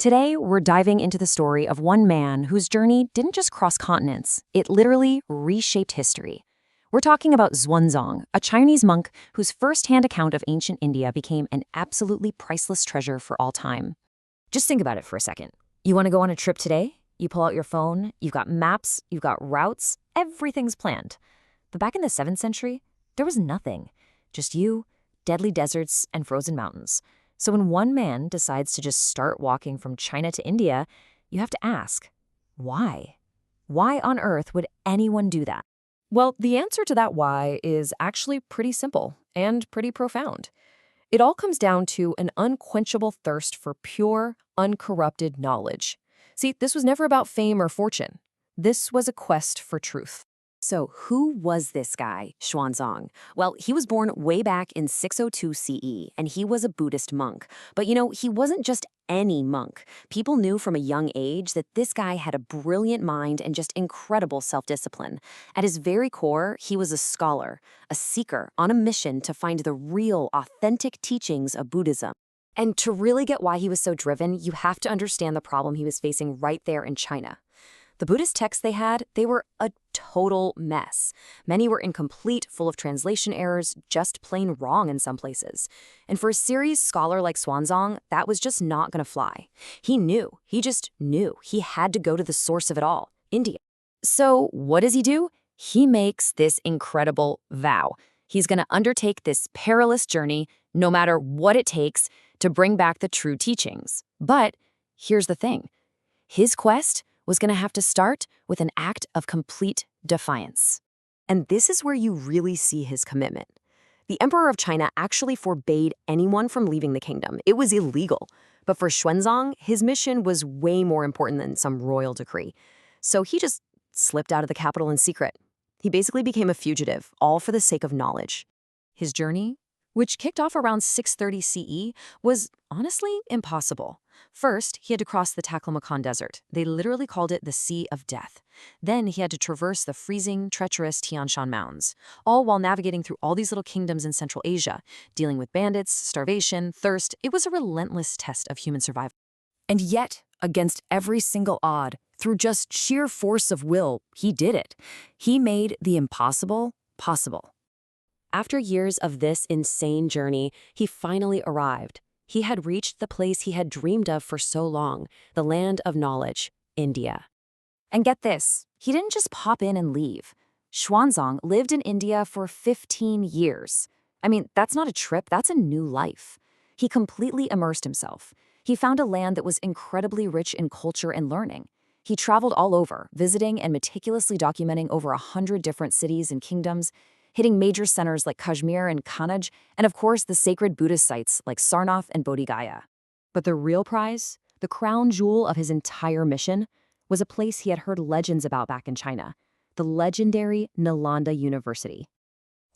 Today, we're diving into the story of one man whose journey didn't just cross continents, it literally reshaped history. We're talking about Xuanzang, a Chinese monk whose first-hand account of ancient India became an absolutely priceless treasure for all time. Just think about it for a second. You want to go on a trip today? You pull out your phone, you've got maps, you've got routes, everything's planned. But back in the 7th century, there was nothing. Just you, deadly deserts, and frozen mountains. So when one man decides to just start walking from China to India, you have to ask, why? Why on earth would anyone do that? Well, the answer to that why is actually pretty simple and pretty profound. It all comes down to an unquenchable thirst for pure, uncorrupted knowledge. See, this was never about fame or fortune. This was a quest for truth. So who was this guy, Xuanzang? Well, he was born way back in 602 CE, and he was a Buddhist monk. But he wasn't just any monk. People knew from a young age that this guy had a brilliant mind and just incredible self-discipline. At his very core, he was a scholar, a seeker on a mission to find the real, authentic teachings of Buddhism. And to really get why he was so driven, you have to understand the problem he was facing right there in China. The Buddhist texts they were a total mess. Many were incomplete, full of translation errors, just plain wrong in some places. And for a serious scholar like Xuanzang, that was just not going to fly. He just knew he had to go to the source of it all, India. So what does he do? He makes this incredible vow. He's going to undertake this perilous journey, no matter what it takes, to bring back the true teachings. But here's the thing. His quest was going to have to start with an act of complete defiance. And this is where you really see his commitment. The Emperor of China actually forbade anyone from leaving the kingdom. It was illegal. But for Xuanzang, his mission was way more important than some royal decree. So he just slipped out of the capital in secret. He basically became a fugitive, all for the sake of knowledge. His journey, which kicked off around 630 CE, was honestly impossible. First, he had to cross the Taklamakan Desert. They literally called it the Sea of Death. Then he had to traverse the freezing, treacherous Tian Shan Mountains, all while navigating through all these little kingdoms in Central Asia, dealing with bandits, starvation, thirst. It was a relentless test of human survival. And yet, against every single odd, through just sheer force of will, he did it. He made the impossible possible. After years of this insane journey, he finally arrived. He had reached the place he had dreamed of for so long, the land of knowledge, India. And get this, he didn't just pop in and leave. Xuanzang lived in India for 15 years. I mean, that's not a trip, that's a new life. He completely immersed himself. He found a land that was incredibly rich in culture and learning. He traveled all over, visiting and meticulously documenting over 100 different cities and kingdoms, hitting major centers like Kashmir and Kannauj, and of course the sacred Buddhist sites like Sarnath and Bodh Gaya. But the real prize, the crown jewel of his entire mission, was a place he had heard legends about back in China, the legendary Nalanda University.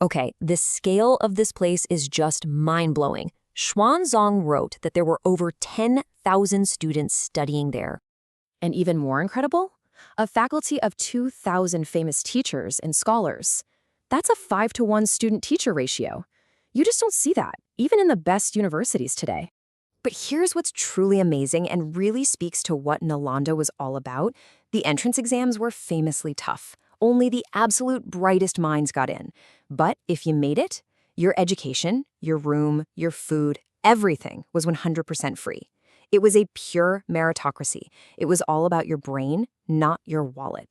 Okay, the scale of this place is just mind-blowing. Xuanzang wrote that there were over 10,000 students studying there. And even more incredible, a faculty of 2,000 famous teachers and scholars. That's a 5-to-1 student-teacher ratio. You just don't see that, even in the best universities today. But here's what's truly amazing and really speaks to what Nalanda was all about. The entrance exams were famously tough. Only the absolute brightest minds got in. But if you made it, your education, your room, your food, everything was 100% free. It was a pure meritocracy. It was all about your brain, not your wallet.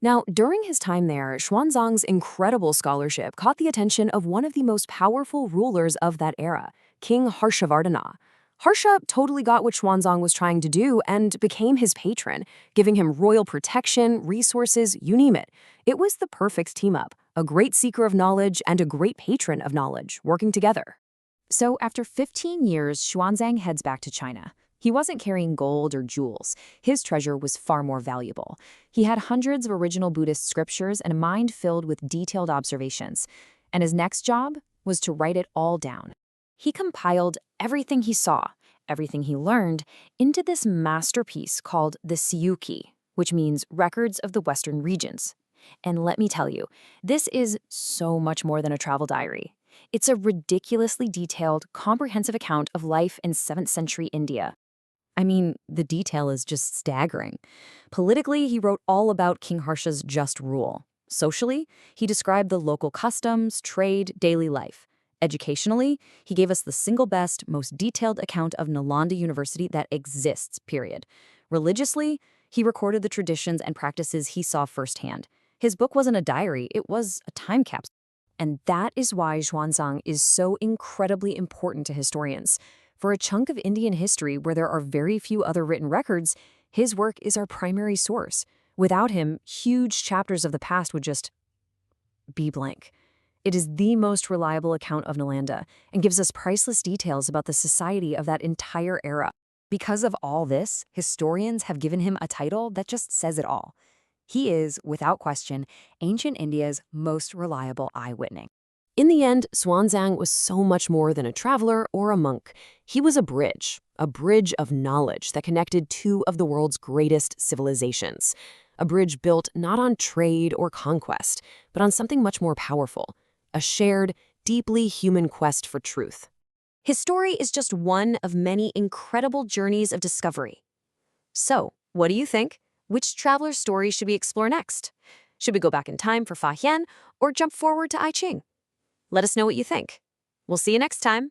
Now, during his time there, Xuanzang's incredible scholarship caught the attention of one of the most powerful rulers of that era, King Harshavardhana. Harsha totally got what Xuanzang was trying to do and became his patron, giving him royal protection, resources, you name it. It was the perfect team-up, a great seeker of knowledge and a great patron of knowledge, working together. So after 15 years, Xuanzang heads back to China. He wasn't carrying gold or jewels. His treasure was far more valuable. He had hundreds of original Buddhist scriptures and a mind filled with detailed observations. And his next job was to write it all down. He compiled everything he saw, everything he learned, into this masterpiece called the Siyuki, which means Records of the Western Regions. And let me tell you, this is so much more than a travel diary. It's a ridiculously detailed, comprehensive account of life in 7th century India. I mean, the detail is just staggering. Politically, he wrote all about King Harsha's just rule. Socially, he described the local customs, trade, daily life. Educationally, he gave us the single best, most detailed account of Nalanda University that exists, period. Religiously, he recorded the traditions and practices he saw firsthand. His book wasn't a diary, it was a time capsule. And that is why Xuanzang is so incredibly important to historians. For a chunk of Indian history where there are very few other written records, his work is our primary source. Without him, huge chapters of the past would just be blank. It is the most reliable account of Nalanda and gives us priceless details about the society of that entire era. Because of all this, historians have given him a title that just says it all. He is, without question, ancient India's most reliable eyewitness. In the end, Xuanzang was so much more than a traveler or a monk. He was a bridge of knowledge that connected two of the world's greatest civilizations. A bridge built not on trade or conquest, but on something much more powerful, a shared, deeply human quest for truth. His story is just one of many incredible journeys of discovery. So, what do you think? Which traveler's story should we explore next? Should we go back in time for Fa Hian or jump forward to I Ching? Let us know what you think. We'll see you next time.